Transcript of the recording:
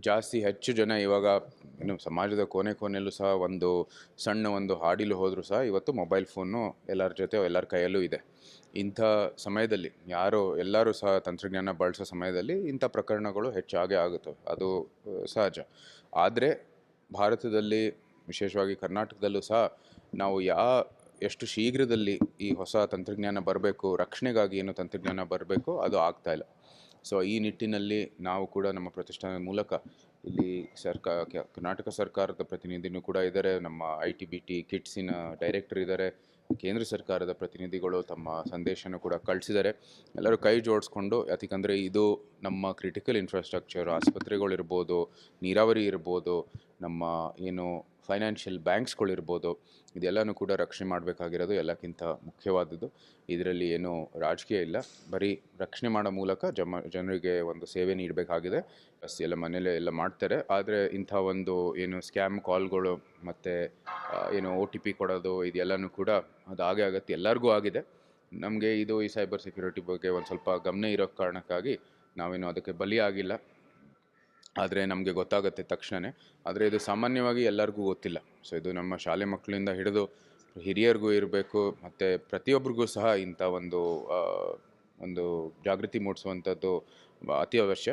ಜಾಸ್ತಿ ಹೆಚ್ಚು ಜನ ಇವಾಗ ಏನು ಸಮಾಜದ ಕೊನೆ ಕೊನೆಯಲ್ಲೂ ಸಹ ಒಂದು ಸಣ್ಣ ಒಂದು ಹಾಡಿಲು ಹೋದರೂ ಸಹ ಇವತ್ತು ಮೊಬೈಲ್ ಫೋನು ಎಲ್ಲರ ಜೊತೆ ಎಲ್ಲರ ಕೈಯಲ್ಲೂ ಇದೆ. ಇಂಥ ಸಮಯದಲ್ಲಿ ಎಲ್ಲರೂ ಸಹ ತಂತ್ರಜ್ಞಾನ ಬಳಸೋ ಸಮಯದಲ್ಲಿ ಇಂಥ ಪ್ರಕರಣಗಳು ಹೆಚ್ಚಾಗೇ ಆಗುತ್ತವೆ, ಅದು ಸಹಜ. ಆದರೆ ಭಾರತದಲ್ಲಿ ವಿಶೇಷವಾಗಿ ಕರ್ನಾಟಕದಲ್ಲೂ ಸಹ ನಾವು ಎಷ್ಟು ಶೀಘ್ರದಲ್ಲಿ ಈ ಹೊಸ ತಂತ್ರಜ್ಞಾನ ಬರಬೇಕು, ರಕ್ಷಣೆಗಾಗಿ ಏನು ತಂತ್ರಜ್ಞಾನ ಬರಬೇಕು ಅದು ಆಗ್ತಾಯಿಲ್ಲ. ಸೊ ಈ ನಿಟ್ಟಿನಲ್ಲಿ ನಾವು ಕೂಡ ನಮ್ಮ ಪ್ರತಿಷ್ಠಾನದ ಮೂಲಕ ಇಲ್ಲಿ ಕರ್ನಾಟಕ ಸರ್ಕಾರದ ಪ್ರತಿನಿಧಿನೂ ಕೂಡ ಇದ್ದಾರೆ, ನಮ್ಮ ITBT ಕಿಟ್ಸಿನ ಡೈರೆಕ್ಟರ್ ಇದ್ದಾರೆ, ಕೇಂದ್ರ ಸರ್ಕಾರದ ಪ್ರತಿನಿಧಿಗಳು ತಮ್ಮ ಸಂದೇಶನ ಕೂಡ ಕಳಿಸಿದ್ದಾರೆ. ಎಲ್ಲರೂ ಕೈ ಜೋಡಿಸ್ಕೊಂಡು, ಯಾಕಂದರೆ ಇದು ನಮ್ಮ ಕ್ರಿಟಿಕಲ್ ಇನ್ಫ್ರಾಸ್ಟ್ರಕ್ಚರ್, ಆಸ್ಪತ್ರೆಗಳಿರ್ಬೋದು, ನೀರಾವರಿ ಇರ್ಬೋದು, ನಮ್ಮ ಏನು ಫೈನಾನ್ಷಿಯಲ್ ಬ್ಯಾಂಕ್ಸ್ಗಳಿರ್ಬೋದು, ಇದೆಲ್ಲನೂ ಕೂಡ ರಕ್ಷಣೆ ಮಾಡಬೇಕಾಗಿರೋದು ಎಲ್ಲಕ್ಕಿಂತ ಮುಖ್ಯವಾದದ್ದು. ಇದರಲ್ಲಿ ಏನು ರಾಜಕೀಯ ಇಲ್ಲ, ಬರೀ ರಕ್ಷಣೆ ಮಾಡೋ ಮೂಲಕ ಜನರಿಗೆ ಒಂದು ಸೇವೆ ನೀಡಬೇಕಾಗಿದೆ. ಎಲ್ಲ ಮನೇಲೆ ಎಲ್ಲ ಮಾಡ್ತಾರೆ. ಆದರೆ ಇಂಥ ಒಂದು ಏನು ಸ್ಕ್ಯಾಮ್ ಕಾಲ್ಗಳು ಮತ್ತು ಏನು OTP ಕೊಡೋದು ಇದೆಲ್ಲನೂ ಕೂಡ ಅದು ಆಗತ್ತೆ, ಎಲ್ಲರಿಗೂ ಆಗಿದೆ. ನಮಗೆ ಈ ಸೈಬರ್ ಸೆಕ್ಯುರಿಟಿ ಬಗ್ಗೆ ಒಂದು ಸ್ವಲ್ಪ ಗಮನ ಇರೋ ಕಾರಣಕ್ಕಾಗಿ ನಾವೇನು ಅದಕ್ಕೆ ಬಲಿಯಾಗಿಲ್ಲ. ಆದರೆ ನಮಗೆ ಗೊತ್ತಾಗುತ್ತೆ ತಕ್ಷಣವೇ. ಆದರೆ ಇದು ಸಾಮಾನ್ಯವಾಗಿ ಎಲ್ಲರಿಗೂ ಗೊತ್ತಿಲ್ಲ. ಸೊ ಇದು ನಮ್ಮ ಶಾಲೆ ಮಕ್ಕಳಿಂದ ಹಿಡಿದು ಹಿರಿಯರಿಗೂ ಇರಬೇಕು, ಮತ್ತು ಪ್ರತಿಯೊಬ್ಬರಿಗೂ ಸಹ ಇಂಥ ಒಂದು ಜಾಗೃತಿ ಮೂಡಿಸುವಂಥದ್ದು ಅತಿ ಅವಶ್ಯ.